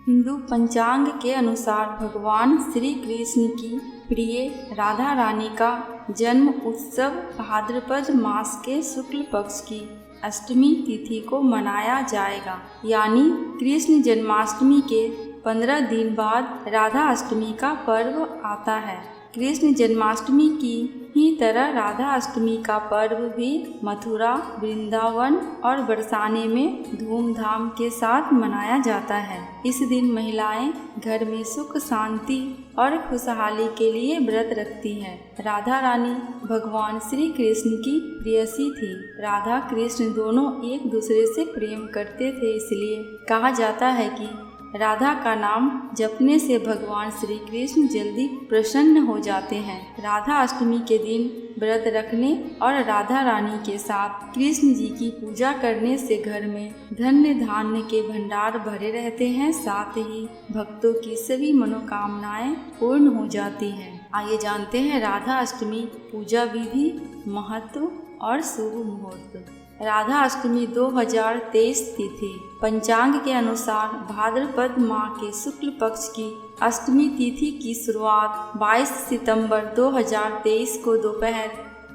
हिंदू पंचांग के अनुसार भगवान श्री कृष्ण की प्रिय राधा रानी का जन्म उत्सव भाद्रपद मास के शुक्ल पक्ष की अष्टमी तिथि को मनाया जाएगा, यानी कृष्ण जन्माष्टमी के 15 दिन बाद राधा अष्टमी का पर्व आता है। कृष्ण जन्माष्टमी की ही तरह राधा अष्टमी का पर्व भी मथुरा, वृंदावन और बरसाने में धूमधाम के साथ मनाया जाता है। इस दिन महिलाएं घर में सुख शांति और खुशहाली के लिए व्रत रखती हैं। राधा रानी भगवान श्री कृष्ण की प्रेयसी थी। राधा कृष्ण दोनों एक दूसरे से प्रेम करते थे, इसलिए कहा जाता है कि राधा का नाम जपने से भगवान श्री कृष्ण जल्दी प्रसन्न हो जाते हैं। राधा अष्टमी के दिन व्रत रखने और राधा रानी के साथ कृष्ण जी की पूजा करने से घर में धन्य धान्य के भंडार भरे रहते हैं, साथ ही भक्तों की सभी मनोकामनाएं पूर्ण हो जाती हैं। आइए जानते हैं राधा अष्टमी पूजा विधि, महत्व और शुभ मुहूर्त। राधा अष्टमी 2023 तिथि पंचांग के अनुसार भाद्रपद माह के शुक्ल पक्ष की अष्टमी तिथि की शुरुआत 22 सितंबर 2023 को दोपहर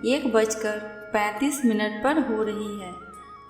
1:35 पर हो रही है।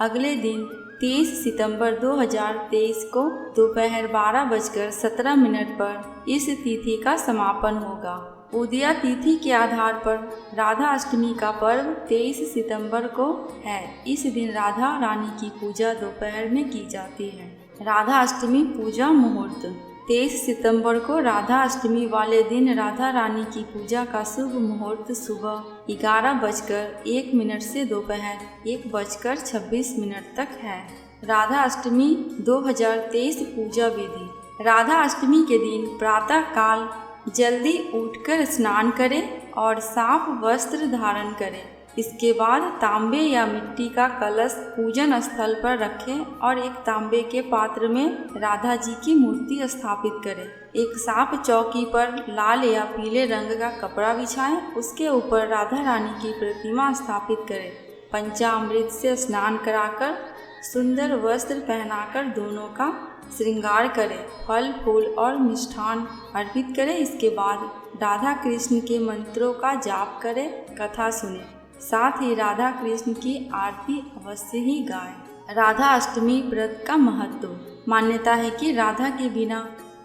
अगले दिन 23 सितंबर 2023 को दोपहर 12:17 पर इस तिथि का समापन होगा। उदया तिथि के आधार पर राधा अष्टमी का पर्व 23 सितंबर को है। इस दिन राधा रानी की पूजा दोपहर में की जाती है। राधा अष्टमी पूजा मुहूर्त 23 सितंबर को राधा अष्टमी वाले दिन राधा रानी की पूजा का शुभ मुहूर्त सुबह 11:01 से दोपहर 1:26 तक है। राधा अष्टमी 2023 पूजा विधि। राधा अष्टमी के दिन प्रातः काल जल्दी उठकर स्नान करें और साफ वस्त्र धारण करें। इसके बाद तांबे या मिट्टी का कलश पूजन स्थल पर रखें और एक तांबे के पात्र में राधा जी की मूर्ति स्थापित करें। एक साफ चौकी पर लाल या पीले रंग का कपड़ा बिछाएं, उसके ऊपर राधा रानी की प्रतिमा स्थापित करें। पंचामृत से स्नान कराकर सुंदर वस्त्र पहनाकर दोनों का श्रृंगार करें। फल फूल और मिष्ठान अर्पित करें। इसके बाद राधा कृष्ण के मंत्रों का जाप करें, कथा सुने, साथ ही राधा कृष्ण की आरती अवश्य ही गाएं। राधा अष्टमी व्रत का महत्व। मान्यता है कि राधा के बिना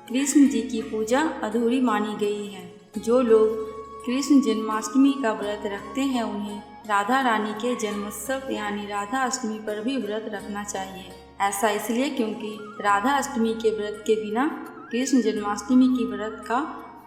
कृष्ण जी की पूजा अधूरी मानी गई है। जो लोग कृष्ण जन्माष्टमी का व्रत रखते हैं उन्हें राधा रानी के जन्मोत्सव यानी राधा अष्टमी पर भी व्रत रखना चाहिए। ऐसा इसलिए क्योंकि राधा अष्टमी के व्रत के बिना कृष्ण जन्माष्टमी की व्रत का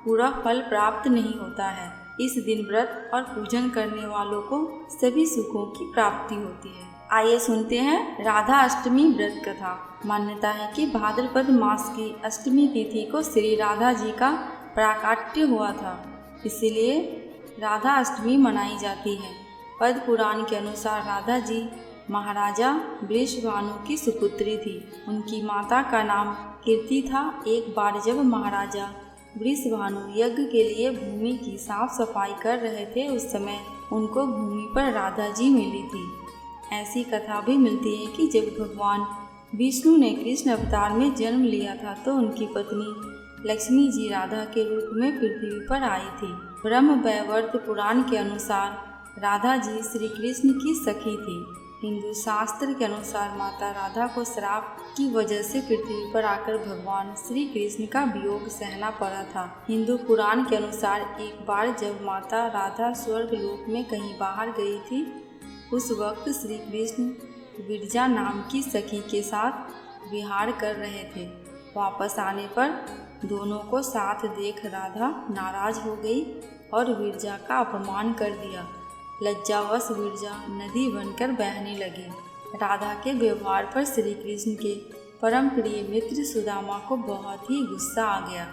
पूरा फल प्राप्त नहीं होता है। इस दिन व्रत और पूजन करने वालों को सभी सुखों की प्राप्ति होती है। आइए सुनते हैं राधा अष्टमी व्रत कथा। मान्यता है कि भाद्रपद मास की अष्टमी तिथि को श्री राधा जी का प्राकट्य हुआ था, इसलिए राधा अष्टमी मनाई जाती है। पद्म पुराण के अनुसार राधा जी महाराजा वृषभानु की सुपुत्री थी। उनकी माता का नाम कीर्ति था। एक बार जब महाराजा वृषभानु यज्ञ के लिए भूमि की साफ सफाई कर रहे थे, उस समय उनको भूमि पर राधा जी मिली थी। ऐसी कथा भी मिलती है कि जब भगवान विष्णु ने कृष्ण अवतार में जन्म लिया था तो उनकी पत्नी लक्ष्मी जी राधा के रूप में पृथ्वी पर आई थी। ब्रह्म वैवर्त पुराण के अनुसार राधा जी श्री कृष्ण की सखी थी। हिंदू शास्त्र के अनुसार माता राधा को श्राप की वजह से पृथ्वी पर आकर भगवान श्री कृष्ण का वियोग सहना पड़ा था। हिंदू पुराण के अनुसार एक बार जब माता राधा स्वर्ग लोक में कहीं बाहर गई थी, उस वक्त श्री कृष्ण विरजा नाम की सखी के साथ विहार कर रहे थे। वापस आने पर दोनों को साथ देख राधा नाराज हो गई और विरजा का अपमान कर दिया। लज्जावश विरजा नदी बनकर बहने लगी। राधा के व्यवहार पर श्री कृष्ण के परम प्रिय मित्र सुदामा को बहुत ही गुस्सा आ गया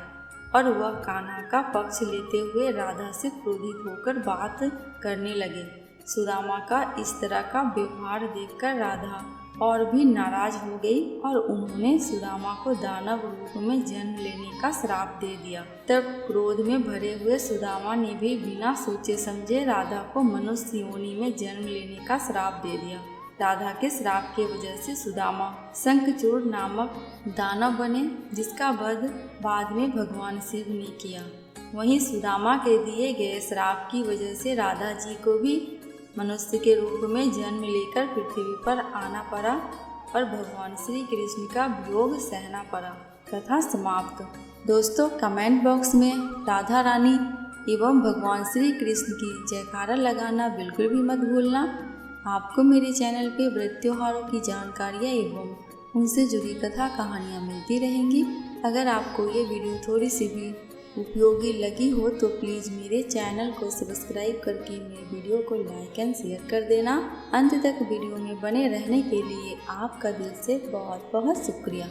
और वह कान्हा का पक्ष लेते हुए राधा से क्रोधित होकर बात करने लगे। सुदामा का इस तरह का व्यवहार देखकर राधा और भी नाराज हो गई और उन्होंने सुदामा को दानव रूप में जन्म लेने का श्राप दे दिया। तब क्रोध में भरे हुए सुदामा ने भी बिना सोचे समझे राधा को मनुष्य योनि में जन्म लेने का श्राप दे दिया। राधा के श्राप की वजह से सुदामा शंखचूड़ नामक दानव बने, जिसका वध बाद में भगवान शिव ने किया। वहीं सुदामा के दिए गए श्राप की वजह से राधा जी को भी मनुष्य के रूप में जन्म लेकर पृथ्वी पर आना पड़ा और भगवान श्री कृष्ण का वियोग सहना पड़ा। कथा समाप्त। दोस्तों, कमेंट बॉक्स में राधा रानी एवं भगवान श्री कृष्ण की जयकारा लगाना बिल्कुल भी मत भूलना। आपको मेरे चैनल पे व्रत त्योहारों की जानकारियाँ एवं उनसे जुड़ी कथा कहानियाँ मिलती रहेंगी। अगर आपको ये वीडियो थोड़ी सी भी उपयोगी लगी हो तो प्लीज़ मेरे चैनल को सब्सक्राइब करके मेरे वीडियो को लाइक एंड शेयर कर देना। अंत तक वीडियो में बने रहने के लिए आपका दिल से बहुत बहुत शुक्रिया।